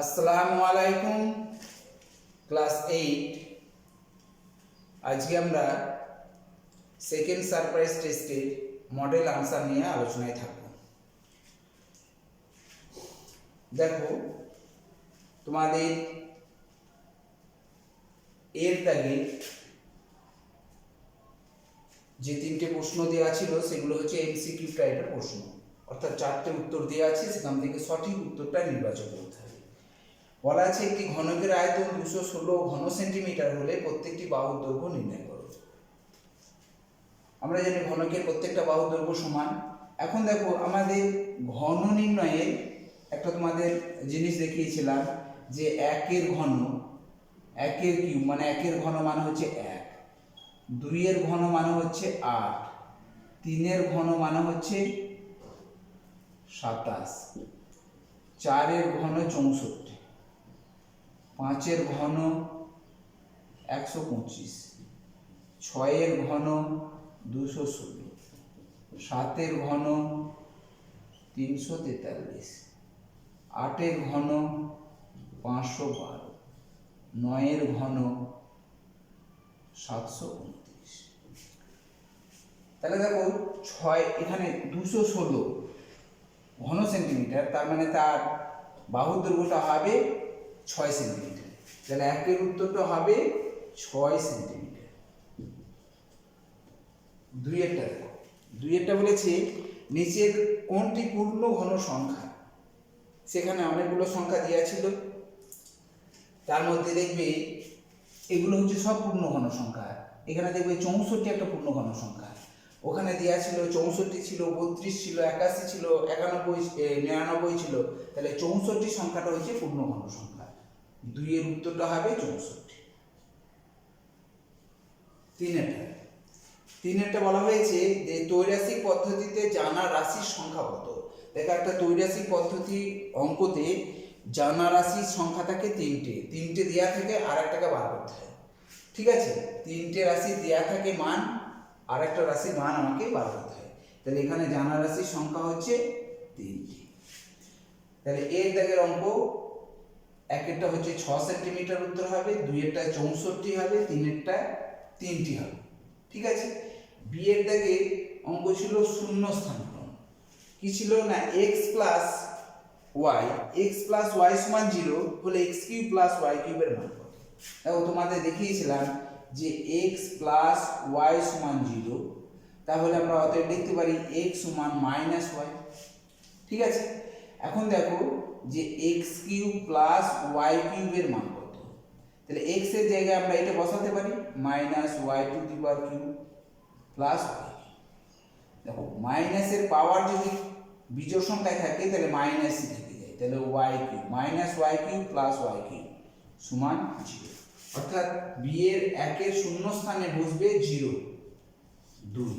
আসসালামু আলাইকুম ক্লাস 8 আজকে আমরা সেকেন্ড সারপ্রাইজ টেস্টের মডেল আনসার নিয়ে আলোচনায় থাকব। দেখো তোমাদের এর দাগে যে তিনটে প্রশ্ন দেওয়া ছিল সেগুলো হচ্ছে এমসিকিউ টাইপের প্রশ্ন, অর্থাৎ চারটে উত্তর দেওয়া আছে, সেখান থেকে সঠিক উত্তরটা নির্বাচন করতে হবে। বলা আছে একটি ঘনকের আয়তন 216 ঘন সেন্টিমিটার হলে প্রত্যেকটি বাহুর দৈর্ঘ্য নির্ণয় করো। আমরা জানি ঘনকের প্রত্যেকটা বাহুর দৈর্ঘ্য সমান। এখন দেখো আমাদের ঘন নির্ণয়ের একটা তোমাদের জিনিস দেখিয়েছিলাম যে একের ঘন, একের কিউব মানে একের ঘন মানে হচ্ছে 1, 2 এর ঘন মানে হচ্ছে 8, 3 এর ঘন মানে হচ্ছে 27, 4 এর ঘন 64, 5 এর ঘন 125, 6 এর ঘন 216, 7 এর ঘন 343, 8 এর ঘন 512, 9 এর ঘন 729। তাহলে দেখো 6 এখানে 216 ঘন সেন্টিমিটার, তার মানে তার বাহুর দৈর্ঘ্যটা হবে 6 সেন্টিমিটার। তাহলে একের উত্তরটা হবে 6 সেন্টিমিটার। দুইয়েরটা বলেছে নিচের কোনটি পূর্ণ ঘন সংখ্যা। সেখানে অনেকগুলো সংখ্যা দেওয়া ছিল, তার মধ্যে দেখবে এগুলো হচ্ছে সব পূর্ণ ঘন সংখ্যা। এখানে দেখবে 64 একটা পূর্ণ ঘন সংখ্যা, ওখানে দেওয়া ছিল 64 ছিল, 32 ছিল, 81 ছিল, 91 99 ছিল। তাহলে 64 সংখ্যাটা হচ্ছে পূর্ণ ঘন সংখ্যা। দুইয়ের উত্তরটা হবে 64। তিনেরটা বলা হয়েছে যে ত্রৈরাশিক পদ্ধতিতে জানা রাশির সংখ্যা কত। দেখো একটা ত্রৈরাশিক পদ্ধতি অঙ্কতে জানা রাশির সংখ্যা থাকে তিনটে দেওয়া থাকে, আর একটাকে বার করতে হয়। ঠিক আছে, তিনটে রাশি দেওয়া থাকে মান, আর একটা রাশির মান আমাকে বার করতে হয়। তাহলে এখানে জানা রাশির সংখ্যা হচ্ছে 3টি। তাহলে এর দাগের অঙ্ক একেরটা হচ্ছে 6 সেন্টিমিটার উত্তর হবে, দুইয়েরটা 64 হবে, তিনেরটা 3টি হবে। ঠিক আছে। বি এর দাগে অঙ্ক ছিল শূন্য স্থান পূরণ। কি ছিল না, x প্লাস ওয়াই, সমান 0 হলে x কিউব প্লাস ওয়াই কিউবের মান কত। দেখো তোমাদের দেখিয়েছিলাম যে x প্লাস ওয়াই সমান 0, তাহলে আমরা অতএব লিখতে পারি x সমান মাইনাস ওয়াই। ঠিক আছে। এখন দেখো যে x কিউব প্লাস ওয়াই কিউবের মান কত। তাহলে x এর জায়গায় আমরা এটা বসাতে পারি minus y to the power cube plus y. দেখো মাইনাসের পাওয়ার যদি বিজোড় সংখ্যায় থাকে তাহলে মাইনাসই থেকে যায়, তাহলে y cube minus y cube plus y cube সমান 0। অর্থাৎ বি এর একের শূন্য স্থানে বসবে 0, 2।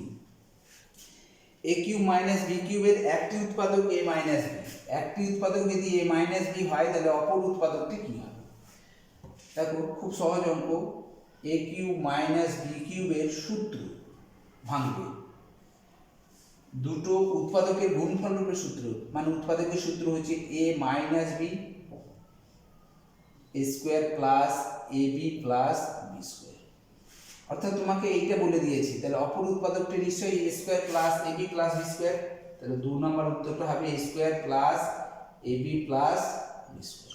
এ কিউব মাইনাস বি কিউবের একটি উৎপাদক এ মাইনাস বি, একটি উৎপাদক যদি এ মাইনাস বি হয় তাহলে অপর উৎপাদকটি কি হবে। দেখো খুব সহজ অঙ্ক, এ কিউব মাইনাস বি কিউবের সূত্র ভাঙবে দুটো উৎপাদকের গুণফল রূপে সূত্র, মানে উৎপাদকের সূত্র হচ্ছে এ মাইনাস বি স্কোয়ার প্লাস এ বি প্লাস বি স্কোয়ার। অর্থাৎ তোমাকে এইটা বলে দিয়েছি, তাহলে অপর উৎপাদকটি নিশ্চয়ই এ স্কোয়ার প্লাস এ বি প্লাস বি স্কোয়ার। তাহলে 2 নম্বর উত্তরটা হবে এ স্কোয়ার প্লাস এ বি প্লাস বি স্কোয়ার।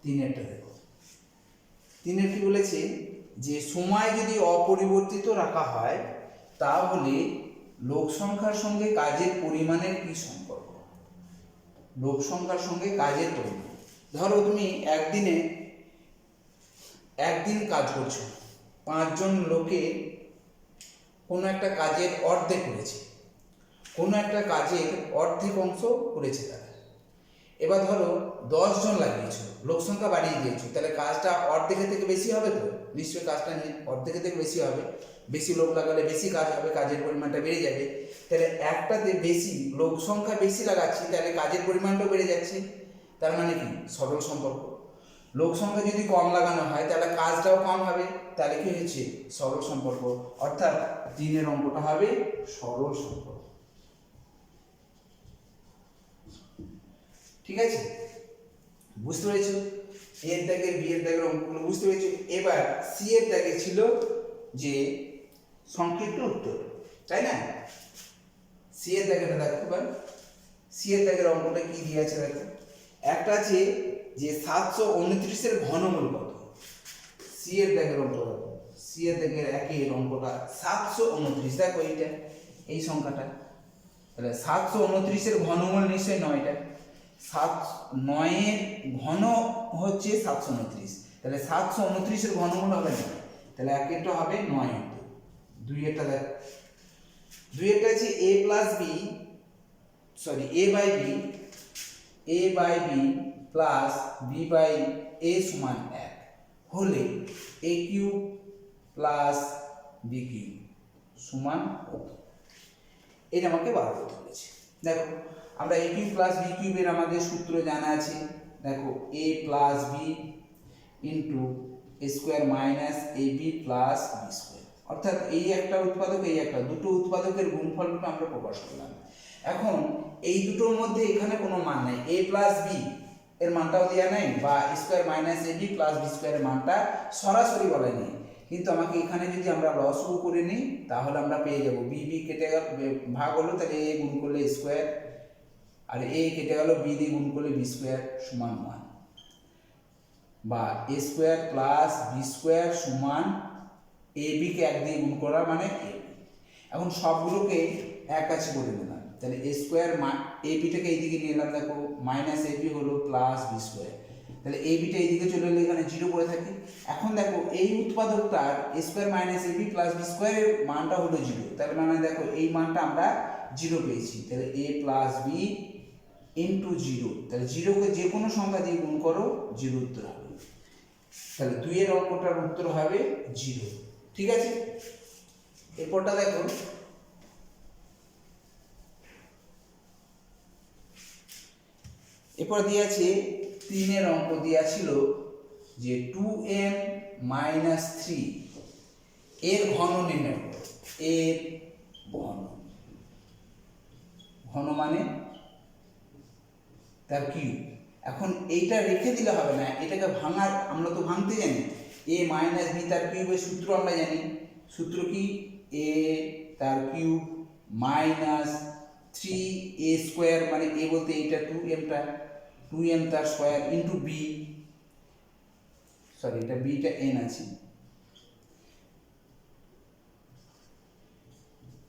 তিনেরটা দেখো, তিনের কি বলেছে যে সময় যদি অপরিবর্তিত রাখা হয় তাহলে লোক সংখ্যার সঙ্গে কাজের পরিমাণের কি সম্পর্ক। লোক সংখ্যার সঙ্গে কাজের পরিমাণ, ধরো তুমি একদিন কাজ করছো, 5 জন লোকে কোনো একটা কাজের অর্ধেক করেছে, কোনো একটা কাজের অর্ধেক অংশ করেছে তারা। এবার ধরো 10 জন লাগিয়েছো, লোক সংখ্যা বাড়িয়ে দিয়েছো, তাহলে কাজটা অর্ধেকের থেকে বেশি হবে তো, নিশ্চয়ই কাজটা অর্ধেকের থেকে বেশি হবে। বেশি লোক লাগালে বেশি কাজ হবে, কাজের পরিমাণটা বেড়ে যাবে। তাহলে একটাতে বেশি লোক সংখ্যা বেশি লাগাচ্ছি, তাহলে কাজের পরিমাণটাও বেড়ে যাচ্ছে। তার মানে কি সরল সম্পর্ক। লোক সংখ্যা যদি কম লাগানো হয় তাহলে কাজটাও কম হবে, তাহলে কি হচ্ছে সরল সম্পর্ক। অর্থাৎ 3 অঙ্কটা হবে সরল সম্পর্ক। ঠিক আছে। বুঝতে পেরেছো? এর দাগের বি এর দাগের অঙ্কগুলো বুঝতে পেরেছো? এবার সি এর দাগে ছিল যে সংক্ষিপ্ত উত্তর, তাই না? সি এর দাগেটা দেখো, এবার সি এর দাগের অঙ্কটা কি দিয়ে আছে দেখো। একটা আছে যে 729 ঘনমূল কত। সি এর দাগের অঙ্ক দেখো, সি এর দাগের একের অঙ্কটা 729। দেখো এইটা, এই সংখ্যাটা, তাহলে 729 ঘনমূল নিশ্চয়ই 9টা। 9 ঘন হচ্ছে 729, তাহলে 729 ঘনমূল হবে না, তাহলে একেরটা হবে 9। দুই এটা দেখ, দুই একটা আছে a plus B, sorry a by B plus B by A সমান 1 হলে a cube plus B cube সমান কত, এটা আমাকে বার করতে বলেছে। দেখো আমরা a কিউব প্লাস বি কিউবের আমাদের সূত্র জানা আছে। দেখো a plus b into a square minus a b plus b square, অর্থাৎ এই একটা উৎপাদক এই একটা, দুটো উৎপাদকের গুণফলটা আমরা প্রকাশ করলাম। এখন এই দুটোর মধ্যে এখানে কোনো মান নাই, a প্লাস বি এর মানটাও দেওয়া নাই, বা square minus a b plus B স্কোয়ারের মানটা সরাসরি বলা নেই, কিন্তু আমাকে এখানে যদি আমরা লসও করে নিই তাহলে আমরা পেয়ে যাব বি বি কেটে গেল, ভাগ হলো, তাহলে এ গুণ করলে স্কোয়ার, আর এ কেটে গেল, বি দিয়ে গুণ করলে বি স্কোয়ার সমান 1, বা এ স্কোয়ার প্লাস বি স্কোয়ার সমান এ বিকে 1 দিয়ে গুণ করা মানে এ বি। এখন সবগুলোকে এক কাছে করে নিলাম, তাহলে এ স্কোয়ার এ বিটাকে এইদিকে নিয়ে এলাম, দেখো মাইনাস এ বি হলো প্লাস বি স্কোয়ার, তাহলে এ বিটা এইদিকে চলে এলে এখানে 0 পড়ে থাকে। এখন দেখো এই উৎপাদকটার এ square minus a b plus B স্কোয়ারের মানটা হলো 0, তাহলে মানে দেখো এই মানটা আমরা 0 পেয়েছি, তাহলে এ প্লাস বি ইন্টু 0, তাহলে 0কে যে কোনো সংখ্যা দিয়ে গুণ করো 0 উত্তর হবে, তাহলে 2 এর অঙ্কটার উত্তর হবে 0। ঠিক আছে, এরপরটা দেখো, এরপর দিয়ে আছে 3 এর অঙ্ক দেওয়া ছিল যে 2m মাইনাস 3 এর ঘন নির্ণয় করো। এর ঘন, ঘন মানে তার কিউব। এখন এইটা রেখে দিলে হবে না, এটাকে ভাঙার, আমরা তো ভাঙতে জানি, a মাইনাস বি তার কিউবের সূত্র আমরা জানি। সূত্র কি? a তার কিউব মাইনাস 3a স্কোয়ার, মানে a বলতে এইটা 2mটা, 2m তার স্কোয়ার ইন্টু বি, সরি এটা বিটা n আছে,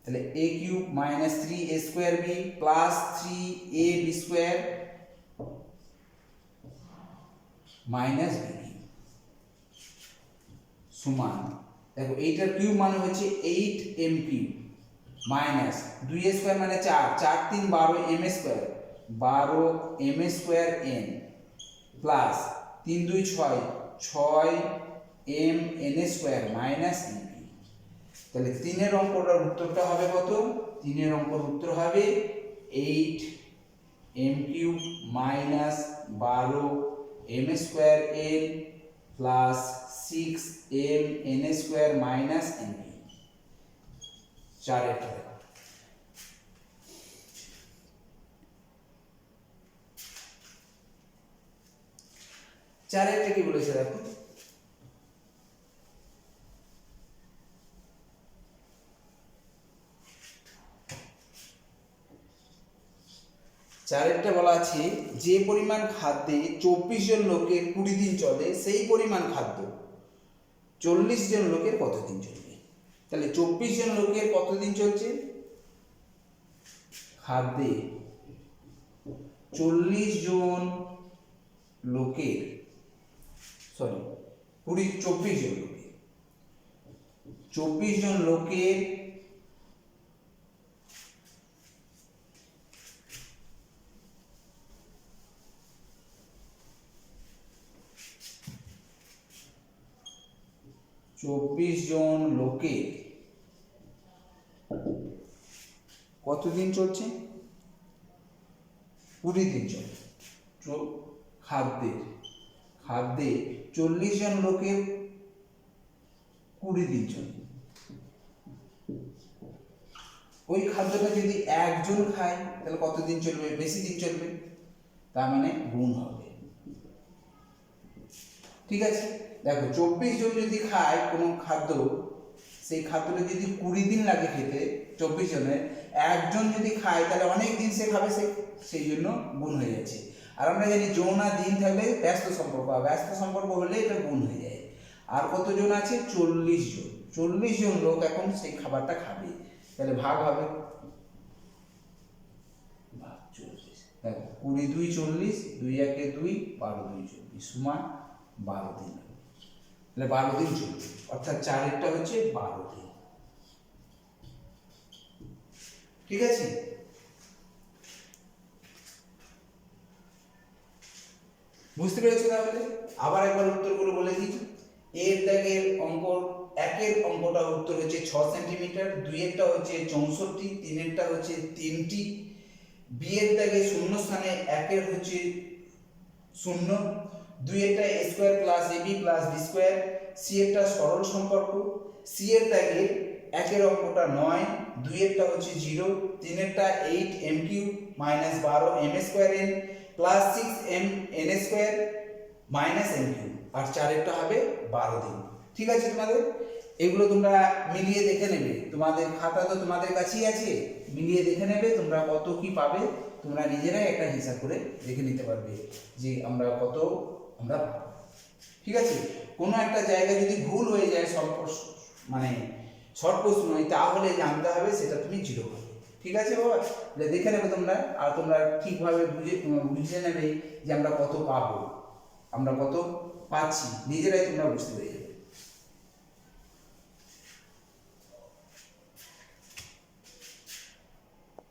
তাহলে a cube minus 3a square b plus 3a b square minus b সমান, দেখো এইটার কিউব মানে হচ্ছে 8m cube minus 2a square মানে 4, 4 3 12 m square, 12 m square n plus 3 2 6, 6 m n square minus n। তাহলে 3 এর অঙ্কটার উত্তরটা হবে কত? 3 এর অঙ্কের উত্তর হবে 8m cube minus 12 m square n plus 6m n square minus n। 4 এর 4 এরটা কি বলেছে দেখো, চারেরটা বলা আছে যে পরিমাণ খাদ্যে 24 জন লোকের 20 দিন চলে সেই পরিমাণ খাদ্য 40 জন লোকের কতদিন চলবে। তাহলে 24 জন লোকের কতদিন চলছে? খাদ্যে 40 জন লোকের, সরি 24 জন লোকের, 24 জন লোকের 24 জন লোকের কতদিন চলছে? 20 দিন চলে। খাদ্যে 40 জন লোকের 20 দিন চলে। ওই খাদ্যটা যদি একজন খায় তাহলে কতদিন চলবে? বেশি দিন চলবে, তার মানে গুণ হবে। ঠিক আছে, দেখো 24 জন যদি খায় কোনো খাদ্য, সেই খাদ্যটা যদি 20 দিন লাগে খেতে 24 জনের, একজন যদি খায় তাহলে অনেক দিন সে খাবে, সেই জন্য গুণ হয়ে যাচ্ছে। আর আমরা জানি জন আর দিন থাকলে ব্যস্ত সম্পর্ক, আর ব্যস্ত সম্পর্ক হলে এটা গুণ হয়ে যায়। আর কতজন আছে? 40 জন। 40 জন লোক এখন সেই খাবারটা খাবে, তাহলে ভাগ হবে, দেখো 20 2 40, 2 1 2, 12 2 24 সমান 12 দিন, তাহলে 12 দিন চলবে, অর্থাৎ 4-এরটা হচ্ছে 12 দিন। ঠিক আছে, বুঝতে পেরেছো? তাহলে আবার একবার উত্তরগুলো বলে দিই। এর দাগের অঙ্ক, একের অঙ্কটা উত্তর হচ্ছে 6 সেন্টিমিটার, 2-এরটা হচ্ছে 64, 3-এরটা হচ্ছে 3টি, বি এর দাগে শূন্য স্থানে একের হচ্ছে 0, 2-এরটা a square plus ab plus b square, C এরটা সরল সম্পর্ক, সি এর দাগে একের অঙ্কটা 9, 2-এরটা হচ্ছে 0, 3-এরটা 8 m cube minus 12 m square n plus 6 m n square minus n cube, আর 4-এরটা হবে 12 দিন। ঠিক আছে, তোমাদের এগুলো তোমরা মিলিয়ে দেখে নেবে, তোমাদের খাতা তো তোমাদের কাছেই আছে, মিলিয়ে দেখে নেবে তোমরা কত কি পাবে, তোমরা নিজেরাই একটা হিসাব করে দেখে নিতে পারবে যে আমরা কত আমরা পাবো। ঠিক আছে, কোনো একটা জায়গায় যদি ভুল হয়ে যায় মানে শর্ট প্রশ্ন নয়, তাহলে জানতে হবে সেটা তুমি 0 পাবে। ঠিক আছে বাবা, দেখে নেবে তোমরা, আর তোমরা ঠিকভাবে বুঝে নেবে যে আমরা কত পাবো, আমরা কত পাচ্ছি, নিজেরাই তোমরা বুঝতে পেরে যাবে।